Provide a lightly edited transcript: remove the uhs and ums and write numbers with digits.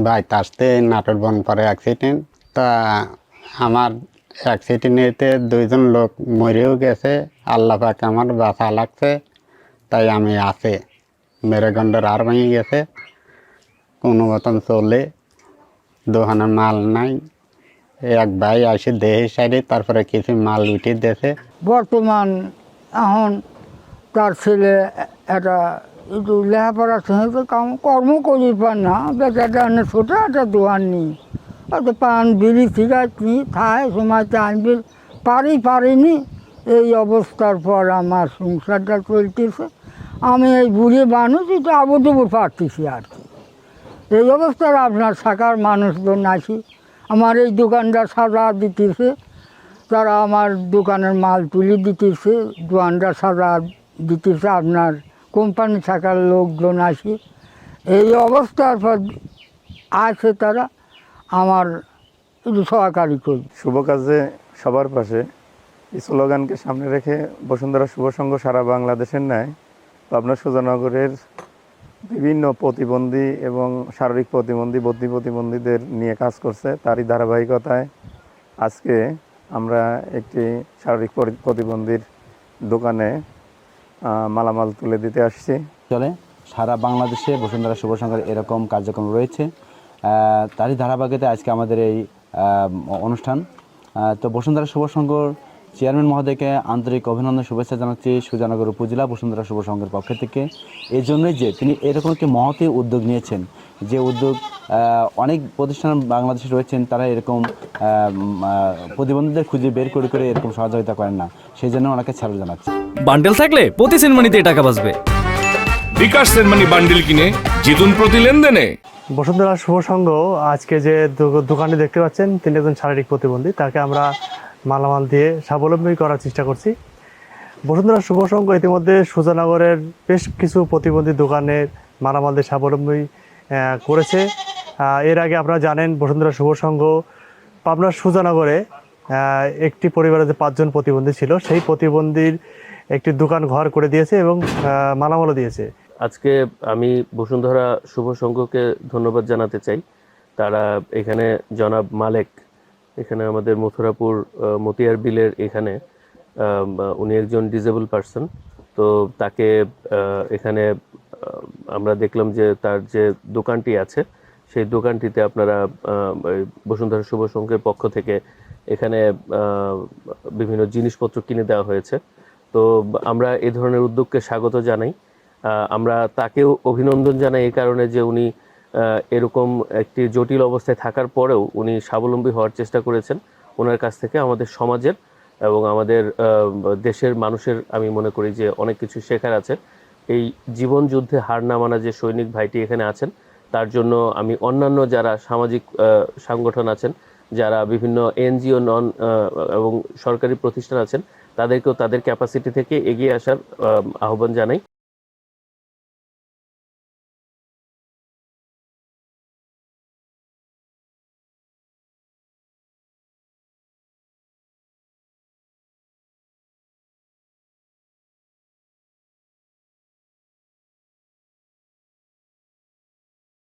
বাইতে আসতে নাটোর বনপাড়ে অ্যাক্সিডেন্ট। তা আমার অ্যাক্সিডেন্টেতে 2জন লোক মরেও গেছে, আল্লাহ পাক আমার বাঁচা লাগছে। তাই আমি আছে, মেরুদণ্ডের হাড় ভেঙে গেছে, কোনো মতন চলে, দোকানে মাল নাই। এক ভাই আসে দেহে সাইডে, তারপরে কিছু মাল উঠে দিয়েছে। বর্তমান এখন তার ছেলে একটা একটু লেখাপড়া সঙ্গে কর্ম করি পার না, বেচাটা ছোটো একটা দোকান নিই, হয়তো পান বিড়ি সিগারেট নিই, খায় সময়তে আনবি পারিনি। এই অবস্থার পর আমার সংসারটা চলতেছে। আমি এই বুড়ি মানুষ একটু আবুদুবু পারতেছি আর কি। এই অবস্থার আপনার শাখার মানুষজন আসি, আমার এই দোকানটা সাজা দিতেছে, তারা আমার দোকানের মাল তুলে দিতেছে, দোকানটা সাজা দিতেছে, আপনার কোম্পানি থাকার লোকজন আসি। এই অবস্থার পর আছে তারা আমার একটু সহকারী করি। শুভ কাজে সবার পাশে এই স্লোগানকে সামনে রেখে বসুন্ধরা শুভ সংঘ সারা বাংলাদেশের ন্যায় পাবনা সুজানগরের বিভিন্ন প্রতিবন্ধী এবং শারীরিক প্রতিবন্ধী, বুদ্ধি প্রতিবন্ধীদের নিয়ে কাজ করছে। তারই ধারাবাহিকতায় আজকে আমরা একটি শারীরিক প্রতিবন্ধীর দোকানে মালামাল তুলে দিতে আসছি। চলে সারা বাংলাদেশে বসুন্ধরা শুভ সংঘের এরকম কার্যক্রম রয়েছে, তারই ধারাবাহিকতায় আজকে আমাদের এই অনুষ্ঠান। তো বসুন্ধরা শুভ সংঘর চেয়ারম্যান মহোদয়কে আন্তরিক অভিনন্দন, শুভেচ্ছা জানাচ্ছি সুজানগর উপজেলা বসুন্ধরা শুভ সংঘের পক্ষ থেকে। এই জন্যই যে তিনি এরকম একটি মহতী উদ্যোগ নিয়েছেন, যে উদ্যোগ অনেক প্রতিষ্ঠান বাংলাদেশে রয়েছেন, তারা এরকম প্রতিবন্ধীদের খুঁজে বের করে এরকম সহযোগিতা করেন না, সেই জন্য ওনাকে ছাড় জানাচ্ছি। বান্ডেল থাকলে প্রতি সেনমানিতে টাকা বাঁচবে। বিকাশ সেনমানি বান্ডেল কিনে জিতুন প্রতি লেনদেনে। বসুন্ধরা শুভ সংঘ আজকে যে দোকানে দেখতে পাচ্ছেন, তিনি একজন শারীরিক প্রতিবন্ধী, তাকে আমরা মালামাল দিয়ে স্বাবলম্বী করার চেষ্টা করছি। বসুন্ধরা শুভ সংঘ ইতিমধ্যে সুজানগরের বেশ কিছু প্রতিবন্ধী দোকানের মালামাল দিয়ে স্বাবলম্বী করেছে। এর আগে আপনারা জানেন বসুন্ধরা শুভ সংঘ পাবনার সুজানগরে একটি পরিবারে যে 5জন প্রতিবন্ধী ছিল, সেই প্রতিবন্ধীর একটি দোকান ঘর করে দিয়েছে এবং মালামালও দিয়েছে। আজকে আমি বসুন্ধরা শুভ সংঘকে ধন্যবাদ জানাতে চাই। তারা এখানে জনাব মালেক, এখানে আমাদের মথুরাপুর মতিয়ার বিলের এখানে উনি একজন ডিসেবল পারসন। তো তাকে এখানে আমরা দেখলাম যে তার যে দোকানটি আছে, সেই দোকানটিতে আপনারা বসুন্ধরা শুভ সংঘের পক্ষ থেকে এখানে বিভিন্ন জিনিসপত্র কিনে দেওয়া হয়েছে। তো আমরা এই ধরনের উদ্যোগকে স্বাগত জানাই। আমরা তাকেও অভিনন্দন জানাই এই কারণে যে উনি এরকম একটি জটিল অবস্থায় থাকার পরেও উনি স্বাবলম্বী হওয়ার চেষ্টা করেছেন। ওনার কাছ থেকে আমাদের সমাজের এবং আমাদের দেশের মানুষের আমি মনে করি যে অনেক কিছু শেখার আছে। এই জীবন যুদ্ধে হার না মানা যে সৈনিক ভাইটি এখানে আছেন, তার জন্য আমি অন্যান্য যারা সামাজিক সংগঠন আছেন, যারা বিভিন্ন এনজিও নন এবং সরকারি প্রতিষ্ঠান আছেন, তাদেরকেও তাদের ক্যাপাসিটি থেকে এগিয়ে আসার আহ্বান জানাই।